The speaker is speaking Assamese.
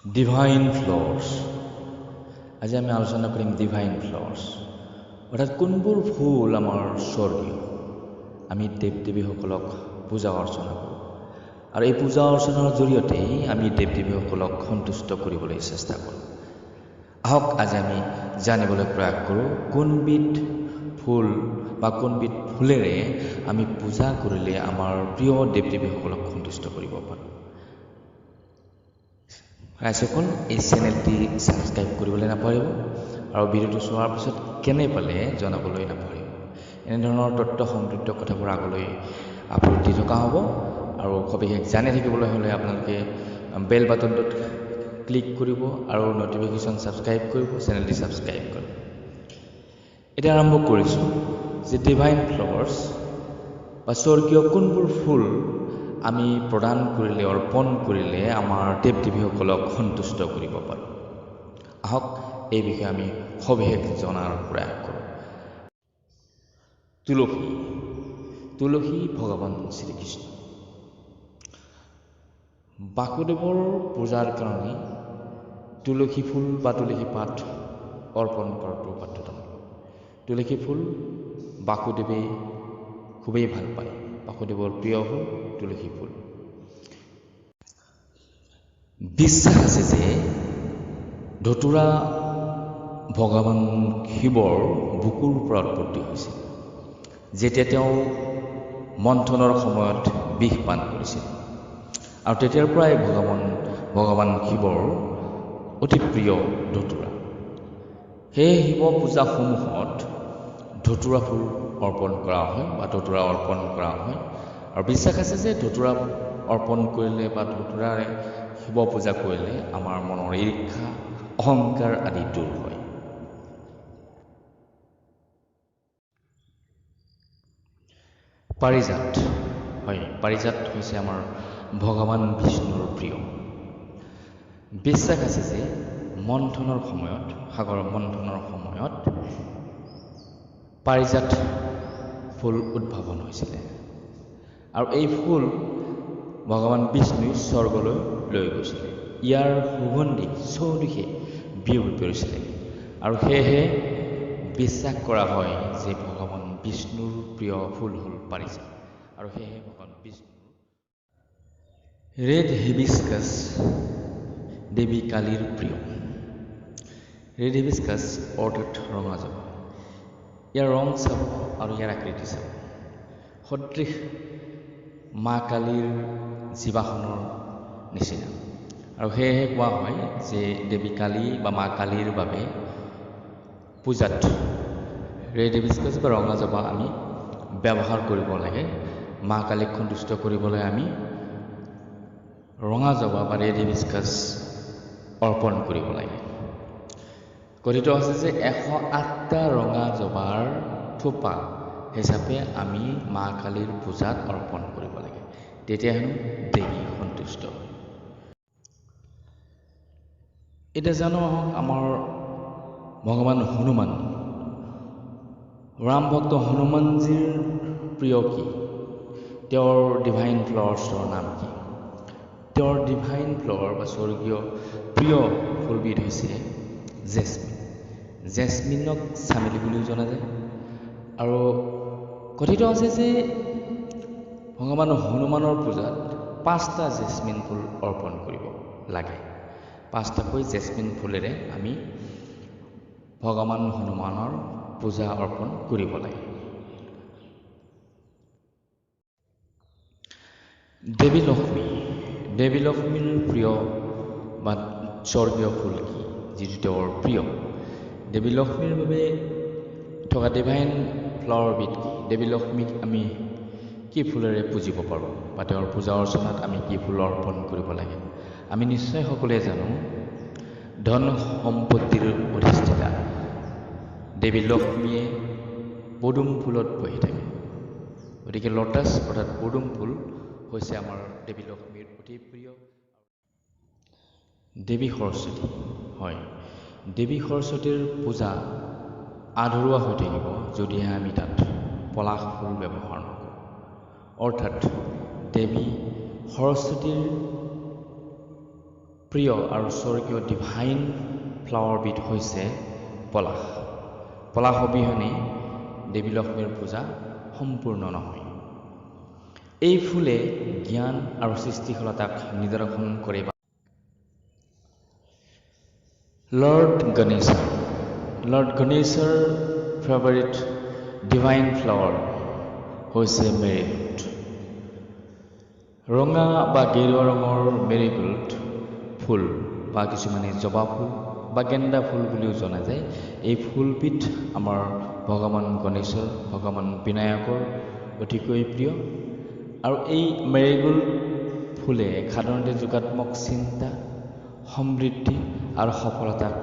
Divine flowers. আজি আমি আলোচনা কৰিম ডিভাইন ফ্লাৱাৰ্ছ, অৰ্থাৎ কোনবোৰ ফুল আমাৰ স্বৰ্গীয়। আমি দেৱ দেৱীসকলক পূজা অৰ্চনা কৰোঁ আৰু এই পূজা অৰ্চনাৰ জৰিয়তেই আমি দেৱ দেৱীসকলক সন্তুষ্ট কৰিবলৈ চেষ্টা কৰোঁ। আহক আজি আমি জানিবলৈ প্ৰয়াস কৰোঁ কোনবিধ ফুল বা কোনবিধ ফুলেৰে আমি পূজা কৰিলে আমাৰ প্ৰিয় দেৱ দেৱীসকলক সন্তুষ্ট কৰিব পাৰোঁ। ৰাইজসকল, এই চেনেলটি ছাবস্ক্ৰাইব কৰিবলৈ নাপাহৰিব আৰু ভিডিঅ'টো চোৱাৰ পিছত কেনে পালে জনাবলৈ নাপাহৰিব। এনেধৰণৰ তথ্য সমৃদ্ধ কথাবোৰ আগলৈ আপলোড দি থকা হ'ব আৰু সবিশেষ জানি থাকিবলৈ হ'লে আপোনালোকে বেল বাটনটোত ক্লিক কৰিব আৰু নটিফিকেশ্যন ছাবস্ক্ৰাইব কৰিব, চেনেলটি ছাবস্ক্ৰাইব কৰিব। এতিয়া আৰম্ভ কৰিছোঁ যে ডিভাইন ফ্লাৱাৰ্ছ বা স্বৰ্গীয় কোনবোৰ ফুল আমি প্ৰদান কৰিলে, অৰ্পণ কৰিলে আমাৰ দেৱ দেৱীসকলক সন্তুষ্ট কৰিব পাৰোঁ। আহক এই বিষয়ে আমি সবিশেষ জনাৰ প্ৰয়াস কৰোঁ। তুলসী। তুলসী ভগৱান শ্ৰীকৃষ্ণ। বাসুদেৱৰ পূজাৰ কাৰণে তুলসী ফুল বা তুলসী পাত অৰ্পণ কৰাটো বাধ্যতামূলক। তুলসী ফুল বাসুদেৱে খুবেই ভাল পায়। বাসুদেৱৰ প্ৰিয় ফুল তুলসী ফুল। বিশ্বাস আছে যে ধতুৰা ভগৱান শিৱৰ বুকুৰ পৰা উৎপত্তি হৈছিল, যেতিয়া তেওঁ মন্থনৰ সময়ত বিষ পান কৰিছিল আৰু তেতিয়াৰ পৰাই ভগৱান শিৱৰ অতি প্ৰিয় ধতুৰা। সেয়ে শিৱ পূজাসমূহত ধতুৰা ফুল অৰ্পণ কৰা হয় বা ধতুৰা অৰ্পণ কৰা হয় আৰু বিশ্বাস আছে যে ধতুৰা অৰ্পণ কৰিলে বা ধতুৰাৰে শিৱ পূজা কৰিলে আমাৰ মনৰ ঈৰ্ষা, অহংকাৰ আদি দূৰ হয়। পাৰিজাত। হয়, পাৰিজাত হৈছে আমাৰ ভগৱান বিষ্ণুৰ প্ৰিয়। বিশ্বাস আছে যে মন্থনৰ সময়ত, সাগৰৰ মন্থনৰ সময়ত পাৰিজাত ফুল উদ্ভাৱন হৈছিলে আৰু এই ফুল ভগৱান বিষ্ণুই স্বৰ্গলৈ লৈ গৈছিলে। ইয়াৰ সুগন্ধি চৌদিশে বিয়পি পৰিছিলে আৰু সেয়েহে বিশ্বাস কৰা হয় যে ভগৱান বিষ্ণুৰ প্ৰিয় ফুল হ'ল পাৰিজাত আৰু সেয়েহে ভগৱান বিষ্ণুৰ ৰেড হিবিস্কাছ দেৱী কালীৰ প্ৰিয়। ৰেড হিবিস্কাছ অৰ্থাৎ ৰঙা জবা। ইয়াৰ ৰং চাব আৰু ইয়াৰ আকৃতি চাব সদৃশ মা কালীৰ জীৱাসনৰ নিচিনা আৰু সেয়েহে কোৱা হয় যে দেৱী কালী বা মা কালীৰ বাবে পূজাত ৰেড হিবিস্কাছ বা ৰঙা জবা আমি ব্যৱহাৰ কৰিব লাগে। মা কালীক সন্তুষ্ট কৰিবলৈ আমি ৰঙা জবা বা ৰেড হিবিস্কাছ অৰ্পণ কৰিব লাগে। কথিত আছে যে 108টা ৰঙা জবাৰ থোপা হিচাপে আমি মা কালীৰ পূজাত অৰ্পণ কৰিব লাগে, তেতিয়া হেনো দেৱী সন্তুষ্ট হয়। এতিয়া জানো আহক আমাৰ ভগৱান হনুমান, ৰাম ভক্ত হনুমানজীৰ প্ৰিয় কি, তেওঁৰ ডিভাইন ফ্লাৱাৰ্ছৰ নাম কি? তেওঁৰ ডিভাইন ফ্লাৱাৰ বা স্বৰ্গীয় প্ৰিয় ফুলবিধ হৈছে জেচমিন। জেচমিনক চামেলি বুলিও জনা যায় আৰু কথিত আছে যে ভগৱান হনুমানৰ পূজাত 5টা জেচমিন ফুল অৰ্পণ কৰিব লাগে। 5টাকৈ জেচমিন ফুলেৰে আমি ভগৱান হনুমানৰ পূজা অৰ্পণ কৰিব লাগে। দেৱী লক্ষ্মী। দেৱী লক্ষ্মীৰ প্ৰিয় বা স্বৰ্গীয় ফুল কি, যিটো তেওঁৰ প্ৰিয়? দেৱী লক্ষ্মীৰ বাবে থকা ডিভাইন ফ্লাৱাৰবিধ কি? দেৱী লক্ষ্মীক আমি কি ফুলেৰে পুজিব পাৰোঁ বা তেওঁৰ পূজা অৰ্চনাত আমি কি ফুল অৰ্পণ কৰিব লাগে? আমি নিশ্চয় সকলোৱে জানো ধন সম্পত্তিৰ অধিষ্ঠাতা দেৱী লক্ষ্মীয়ে পদুম ফুলত বহি থাকে। গতিকে লটাছ অৰ্থাৎ পদুম ফুল হৈছে আমাৰ দেৱী লক্ষ্মীৰ অতি প্ৰিয়। দেৱী সৰস্বতী। হয়, দেৱী সৰস্বতীৰ পূজা আধৰুৱা হৈ থাকিব যদিহে আমি তাত পলাশ ফুল ব্যৱহাৰ নকৰোঁ। অৰ্থাৎ দেৱী সৰস্বতীৰ প্ৰিয় আৰু স্বৰ্গীয় ডিভাইন ফ্লাৱাৰবিধ হৈছে পলাশ। পলাশ অবিহনে দেৱী লক্ষ্মীৰ পূজা সম্পূৰ্ণ নহয়। এই ফুলে জ্ঞান আৰু সৃষ্টিশীলতাক নিদৰ্শন কৰে। লৰ্ড গণেশৰ ফেভাৰিট ডিভাইন ফ্লাৱাৰ হৈছে মেৰিগোল্ড। ৰঙা বা গেৰুৱা ৰঙৰ মেৰিগোল্ড ফুল বা কিছুমানে জবা ফুল বা গেন্দা ফুল বুলিও জনা যায়। এই ফুলবিধ আমাৰ ভগৱান গণেশৰ, ভগৱান বিনায়কৰ অতিকৈ প্ৰিয়। আৰু এই মেৰিগোল্ড ফুলে সাধাৰণতে যোগাত্মক চিন্তা, সমৃদ্ধি আৰু সফলতাক